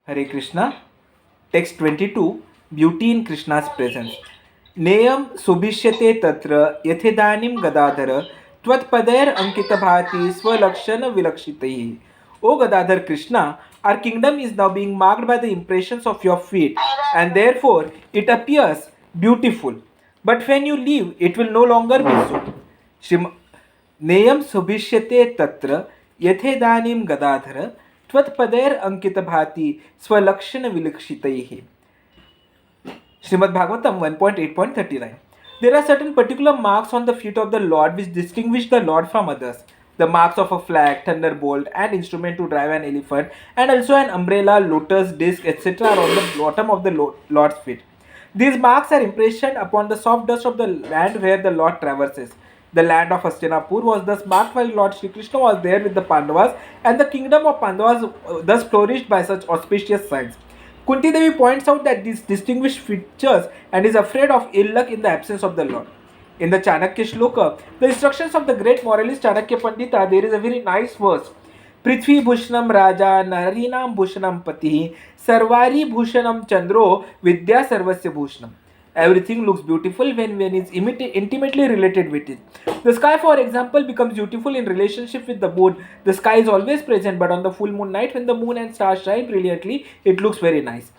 Hare Krishna. Text 22. Beauty in Krishna's presence. Neyam subhishyate tatra yathedanim gadadhara tvatpader ankita bhati swalakshana vilakshitayi. O Gadadhar Krishna, our kingdom is now being marked by the impressions of your feet, and therefore it appears beautiful. But when you leave, it will no longer be so. Shrim नेयम सुभिष्यते तत्र यथेदानीम गदाधर त्वत्पदैर अंकित भाति स्वलक्षण विलक्षितैः. Srimad Bhagavatam 1.8.39. There are certain particular marks on the feet of the Lord which distinguish the Lord from others. The marks of a flag, thunderbolt, and instrument to drive an elephant, and also an umbrella, lotus, disc, etc. are on the bottom of the Lord's feet. These marks are impressioned upon the soft dust of the land where the Lord traverses. The land of Hastinapur was thus marked while Lord Shri Krishna was there with the Pandavas, and the kingdom of Pandavas thus flourished by such auspicious signs. Kunti Devi points out that these distinguished features and is afraid of ill luck in the absence of the Lord. In the Chanakya Shloka, the instructions of the great moralist Chanakya Pandita, there is a very nice verse. Prithvi Bhushanam Raja Narinam Bhushanam Pati Sarvari Bhushanam Chandro Vidya Sarvasya Bhushanam. Everything looks beautiful when it's intimately related with it. The sky, for example, becomes beautiful in relationship with the moon. The sky is always present, but on the full moon night, when the moon and stars shine brilliantly, it looks very nice.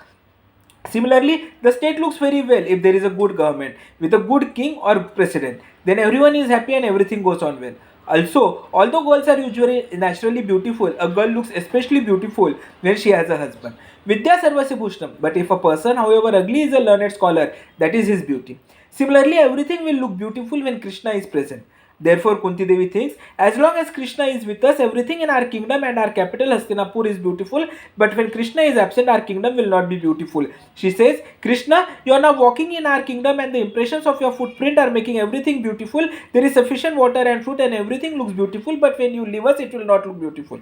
Similarly, the state looks very well if there is a good government with a good king or president. Then everyone is happy and everything goes on well. Also, although girls are usually naturally beautiful, a girl looks especially beautiful when she has a husband. Vidya Sarvasya Bhushanam. But if a person, however ugly, is a learned scholar, that is his beauty. Similarly, everything will look beautiful when Krishna is present. Therefore, Kunti Devi thinks, as long as Krishna is with us, everything in our kingdom and our capital Hastinapur is beautiful. But when Krishna is absent, our kingdom will not be beautiful. She says, Krishna, you are now walking in our kingdom and the impressions of your footprint are making everything beautiful. There is sufficient water and fruit and everything looks beautiful. But when you leave us, it will not look beautiful.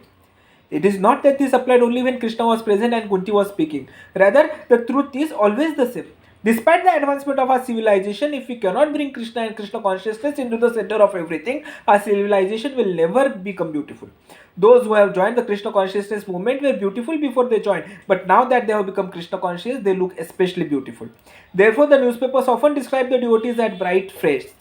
It is not that this applied only when Krishna was present and Kunti was speaking. Rather, the truth is always the same. Despite the advancement of our civilization, if we cannot bring Krishna and Krishna consciousness into the center of everything, our civilization will never become beautiful. Those who have joined the Krishna consciousness movement were beautiful before they joined, but now that they have become Krishna conscious, they look especially beautiful. Therefore, the newspapers often describe the devotees as bright faced.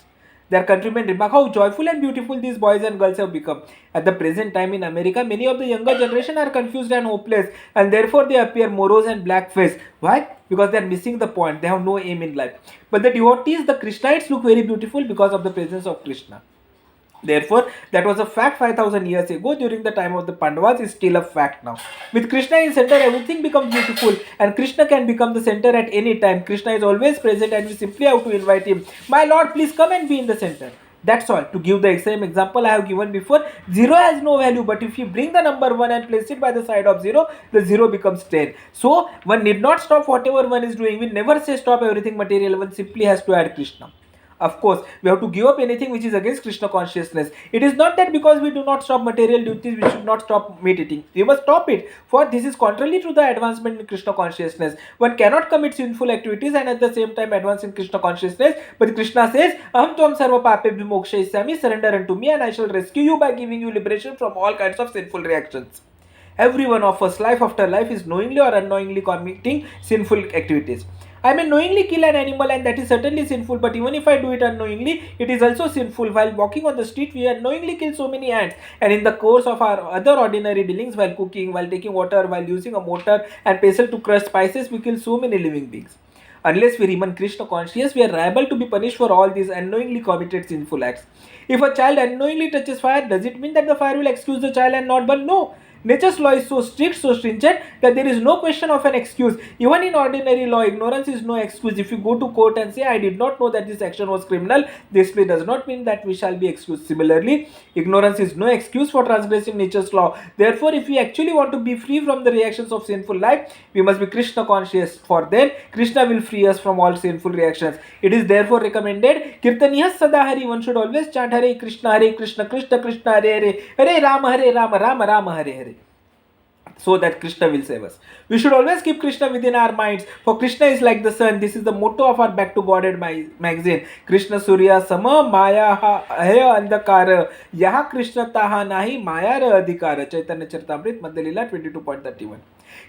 Their countrymen remark how joyful and beautiful these boys and girls have become. At the present time in America, many of the younger generation are confused and hopeless, and therefore they appear morose and black-faced. Why? Because they are missing the point. They have no aim in life. But the devotees, the Krishnaites, look very beautiful because of the presence of Krishna. Therefore, that was a fact 5000 years ago during the time of the Pandavas is still a fact now. With Krishna in center, everything becomes beautiful and Krishna can become the center at any time. Krishna is always present and we simply have to invite him. My Lord, please come and be in the center. That's all. To give the same example I have given before, 0 has no value, but if you bring the number 1 and place it by the side of 0, the 0 becomes 10. So, one need not stop whatever one is doing. We never say stop everything material, one simply has to add Krishna. Of course, we have to give up anything which is against Krishna consciousness. It is not that because we do not stop material duties, we should not stop meat eating. We must stop it, for this is contrary to the advancement in Krishna consciousness. One cannot commit sinful activities and at the same time advance in Krishna consciousness. But Krishna says, Aham tvam sarva papebhyo mokshayisami, surrender unto me and I shall rescue you by giving you liberation from all kinds of sinful reactions. Every one of us, life after life, is knowingly or unknowingly committing sinful activities. I may knowingly kill an animal and that is certainly sinful, but even if I do it unknowingly, it is also sinful. While walking on the street, we unknowingly kill so many ants, and in the course of our other ordinary dealings, while cooking, while taking water, while using a mortar and pestle to crush spices, we kill so many living beings. Unless we remain Krishna conscious, we are liable to be punished for all these unknowingly committed sinful acts. If a child unknowingly touches fire, does it mean that the fire will excuse the child and not burn? No. Nature's law is so strict, so stringent that there is no question of an excuse. Even in ordinary law, ignorance is no excuse. If you go to court and say, I did not know that this action was criminal, this does not mean that we shall be excused. Similarly, ignorance is no excuse for transgressing nature's law. Therefore, if we actually want to be free from the reactions of sinful life, we must be Krishna conscious. For then, Krishna will free us from all sinful reactions. It is therefore recommended, Kirtaniyas Sadahari, one should always chant Hare Krishna, Krishna Krishna, Hare Hare, Hare Rama, Rama Rama, Hare Hare, so that Krishna will save us. We should always keep Krishna within our minds, for Krishna is like the sun. This is the motto of our Back to Godhead magazine. Krishna Surya Sama Maya Haya Andhakara Yaha Krishna Taha Nahi Maya Ra Adhikara. Chaitanya Charitamrita Madhya Leela 22.31.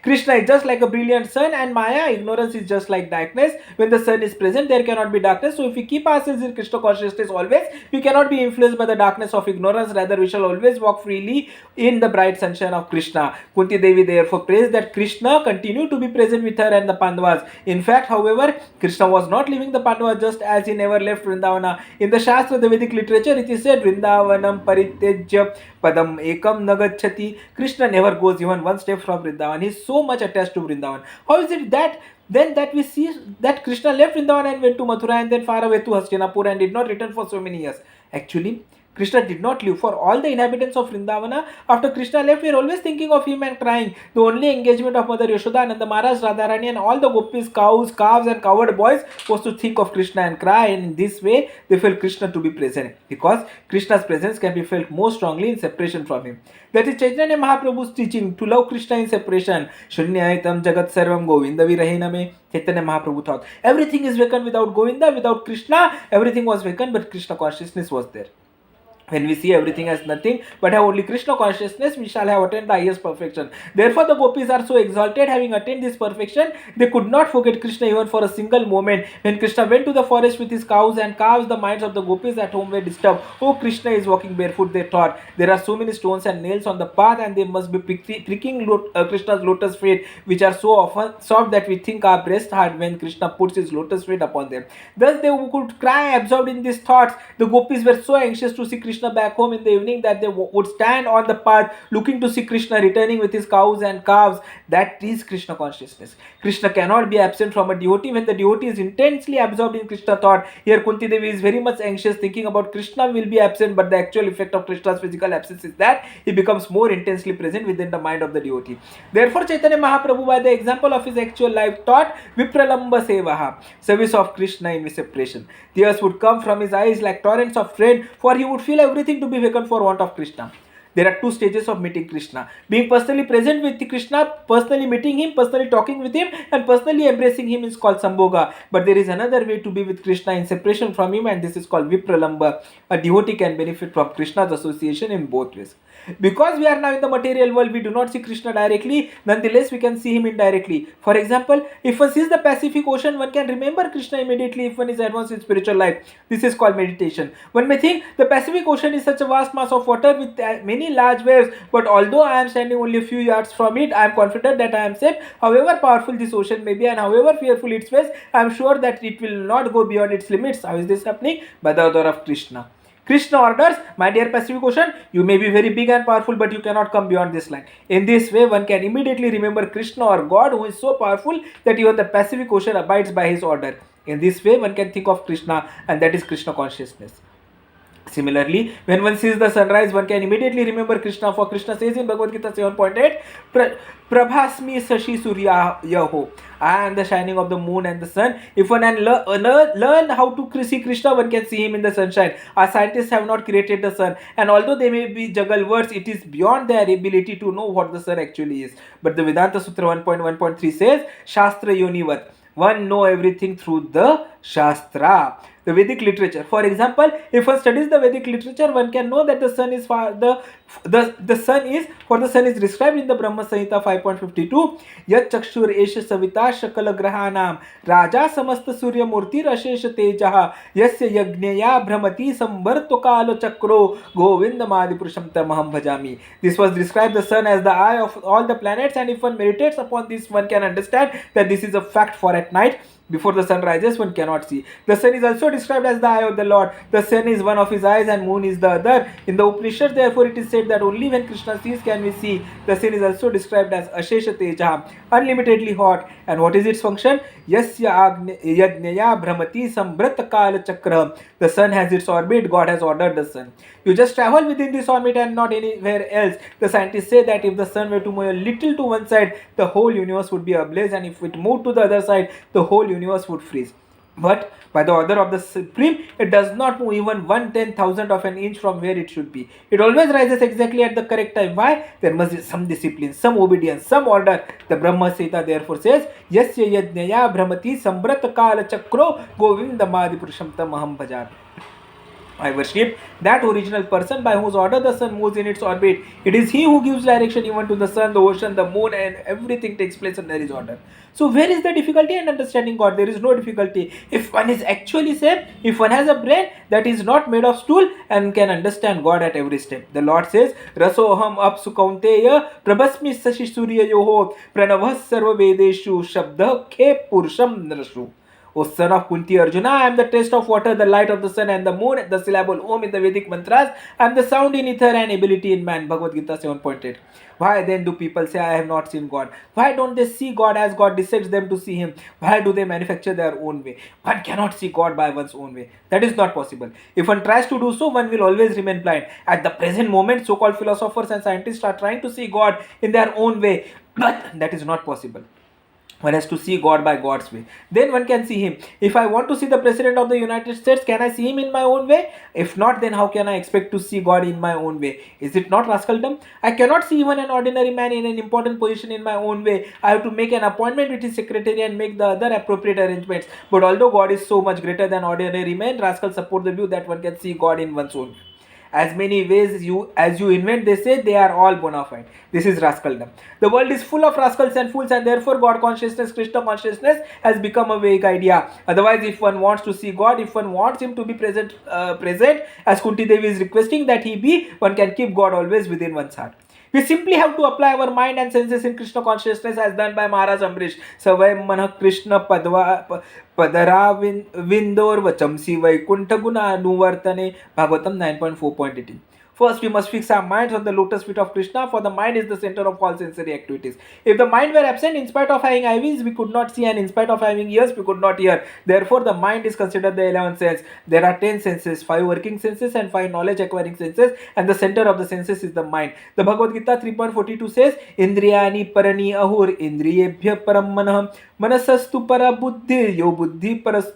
Krishna is just like a brilliant sun, and Maya, ignorance, is just like darkness. When the sun is present, there cannot be darkness. So if we keep ourselves in Krishna consciousness always, we cannot be influenced by the darkness of ignorance. Rather, we shall always walk freely in the bright sunshine of Krishna. Kunti Devi therefore prays that Krishna continue to be present with her and the Pandavas. In fact, however, Krishna was not leaving the Pandavas just as he never left Vrindavana. In the Shastra, the Vedic literature, it is said, Vrindavanam parityajya padam ekam nagachati. Krishna never goes even one step from Vrindavan. He is so much attached to Vrindavan. How is it that then that we see that Krishna left Vrindavan and went to Mathura and then far away to Hastinapur and did not return for so many years? Actually, Krishna did not leave. For all the inhabitants of Vrindavana, after Krishna left, we are always thinking of him and crying. The only engagement of Mother Yashoda, Nanda Maharaj, Radharani, and all the gopis, cows, calves, and cowherd boys was to think of Krishna and cry. And in this way, they felt Krishna to be present, because Krishna's presence can be felt more strongly in separation from him. That is Chaitanya Mahaprabhu's teaching to love Krishna in separation. Shunyaitam Jagat Sarvam Govinda Virahina me. Chaitanya Mahaprabhu thought everything is vacant without Govinda, without Krishna. Everything was vacant, but Krishna consciousness was there. When we see everything as nothing but have only Krishna consciousness, we shall have attained the highest perfection. Therefore, the gopis are so exalted, having attained this perfection, they could not forget Krishna even for a single moment. When Krishna went to the forest with his cows and calves, the minds of the gopis at home were disturbed. Oh, Krishna is walking barefoot, they thought. There are so many stones and nails on the path, and they must be pricking Krishna's lotus feet, which are so often soft that we think our breasts hard when Krishna puts his lotus feet upon them. Thus, they could cry, absorbed in these thoughts. The gopis were so anxious to see Krishna back home in the evening that they would stand on the path looking to see Krishna returning with his cows and calves. That is Krishna consciousness. Krishna cannot be absent from a devotee when the devotee is intensely absorbed in Krishna thought. Here Kunti Devi is very much anxious, thinking about Krishna will be absent, but the actual effect of Krishna's physical absence is that he becomes more intensely present within the mind of the devotee. Therefore, Chaitanya Mahaprabhu, by the example of his actual life, taught Vipralamba Sevaha, service of Krishna in separation. Tears would come from his eyes like torrents of rain, for he would feel everything to be vacant for want of Krishna. There are two stages of meeting Krishna: being personally present with Krishna, personally meeting him, personally talking with him, and personally embracing him is called Sambhoga. But there is another way to be with Krishna in separation from him, and this is called Vipralamba. A devotee can benefit from Krishna's association in both ways. Because we are now in the material world, we do not see Krishna directly, nonetheless we can see him indirectly. For example, if one sees the Pacific Ocean, one can remember Krishna immediately if one is advanced in spiritual life. This is called meditation. One may think the Pacific Ocean is such a vast mass of water with many large waves, but although I am standing only a few yards from it, I am confident that I am safe. However powerful this ocean may be and however fearful its waves, I am sure that it will not go beyond its limits. How is this happening? By the order of Krishna. Krishna orders, my dear Pacific Ocean, you may be very big and powerful, but you cannot come beyond this line. In this way, one can immediately remember Krishna or God, who is so powerful that even the Pacific Ocean abides by his order. In this way, one can think of Krishna, and that is Krishna consciousness. Similarly, when one sees the sunrise, one can immediately remember Krishna, for Krishna says in Bhagavad Gita 7.8, Prabhasmi Sashi Surya Yaho. I am the shining of the moon and the sun. If one can learn how to see Krishna, one can see him in the sunshine. Our scientists have not created the sun, and although they may be juggle words, it is beyond their ability to know what the sun actually is. But the Vedanta Sutra 1.1.3 says, Shastra Yonivat. One know everything through the Shastra. The Vedic literature. For example, if one studies the Vedic literature, one can know that the sun is described in the Brahma Samhita 5.52. Yat chakshur esha savita shakala grahanam raja samasta surya murti rashesha tejaha yasya yagneya brahmati sambarto kalo chakro govinda madhipurusham tamaham bhajami. This was described the sun as the eye of all the planets, and if one meditates upon this, one can understand that this is a fact, for at night before the sun rises, one cannot see. The sun is also described as the eye of the Lord. The sun is one of his eyes and moon is the other. In the Upanishad, therefore, it is said that only when Krishna sees can we see. The sun is also described as Ashesha Teja, unlimitedly hot. And what is its function? Yasya Yajnaya Brahmati Sambrata Kala Chakra. The sun has its orbit. God has ordered the sun. You just travel within this orbit and not anywhere else. The scientists say that if the sun were to move a little to one side, the whole universe would be ablaze, and if it moved to the other side, the whole universe would freeze. But by the order of the Supreme, it does not move even 1/10,000th of an inch from where it should be. It always rises exactly at the correct time. Why? There must be some discipline, some obedience, some order. The Brahma Samhita therefore says, Yasya Yajnaya Brahmati Sambrata Kala Chakro Govinda Madhipurusham Tamaham Bhajami. I worship that original person by whose order the sun moves in its orbit. It is he who gives direction even to the sun, the ocean, the moon, and everything takes place under his order. So, where is the difficulty in understanding God? There is no difficulty. If one is actually saved, if one has a brain that is not made of stool and can understand God at every step. The Lord says, Rasoham apsu kaunteya prabhasmi sashi surya yoho pranavah sarva vedeshu shabda khe purusham narashu. O son of Kunti Arjuna, I am the taste of water, the light of the sun and the moon, the syllable Om in the Vedic mantras, I am the sound in ether and ability in man. Bhagavad Gita 7.8. Why then do people say, I have not seen God? Why don't they see God as God decides them to see Him? Why do they manufacture their own way? One cannot see God by one's own way. That is not possible. If one tries to do so, one will always remain blind. At the present moment, so-called philosophers and scientists are trying to see God in their own way, but that is not possible. One has to see God by God's way. Then one can see Him. If I want to see the President of the United States, can I see him in my own way? If not, then how can I expect to see God in my own way? Is it not rascaldom? I cannot see even an ordinary man in an important position in my own way. I have to make an appointment with his secretary and make the other appropriate arrangements. But although God is so much greater than ordinary men, rascals support the view that one can see God in one's own way. As many ways as you invent, they say, they are all bona fide. This is rascaldom. The world is full of rascals and fools, and therefore God consciousness, Krishna consciousness has become a vague idea. Otherwise, if one wants to see God, if one wants Him to be present, as Kunti Devi is requesting that He be, one can keep God always within one's heart. We simply have to apply our mind and senses in Krishna consciousness as done by Maharaj Amrish. Savayam manah Krishna padara vindor vachamsi vaikunta guna anuvartane. Bhagavatam 9.4.18. First, we must fix our minds on the lotus feet of Krishna, for the mind is the center of all sensory activities. If the mind were absent, in spite of having eyes, we could not see, and in spite of having ears, we could not hear. Therefore, the mind is considered the 11th sense. There are 10 senses, 5 working senses and 5 knowledge acquiring senses, and the center of the senses is the mind. The Bhagavad Gita 3.42 says, Indriyani parani ahur indriyebhya param manah manasastu para buddhi yo buddhi parastu.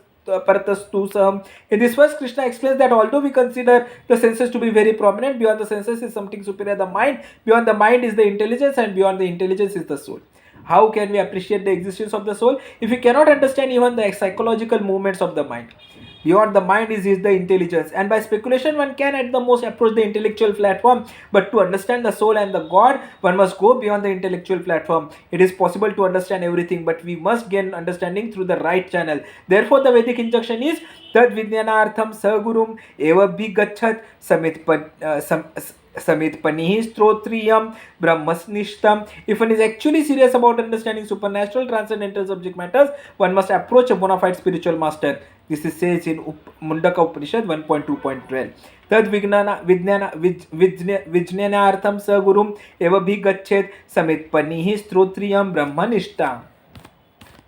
In this verse, Krishna explains that although we consider the senses to be very prominent, beyond the senses is something superior, the mind. Beyond the mind is the intelligence, and beyond the intelligence is the soul. How can we appreciate the existence of the soul if we cannot understand even the psychological movements of the mind? Beyond the mind is the intelligence, and by speculation one can at the most approach the intellectual platform, but to understand the soul and the God, one must go beyond the intellectual platform. It is possible to understand everything, but we must gain understanding through the right channel. Therefore, the Vedic injunction is tad vijnanartham sagurum eva bhigachat samit panihi strotriyam brahmasnishtam. If one is actually serious about understanding supernatural transcendental subject matters, one must approach a bona fide spiritual master. This is says in Mundaka Upanishad 1.2.12. Tad vijnanartham sagurum eva bhigachet samit panihi strotriyam brahmanishtam.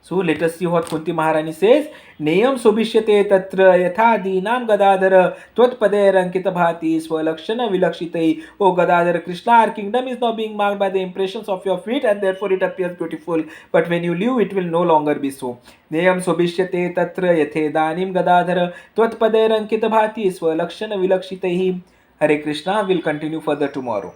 So let us see what Kunti Maharani says. Neyam sobhishyate tatra yatha dinam gadadhara tvatpader ankita bhati swalakshana vilakshitai. O Gadadhara, Krishna, our kingdom is now being marked by the impressions of your feet, and therefore it appears beautiful. But when you leave, it will no longer be so. Neyam sobhishyate tatra yathe danim gadadhara tvatpader ankita bhati swalakshana vilakshitai. Hare Krishna will continue further tomorrow.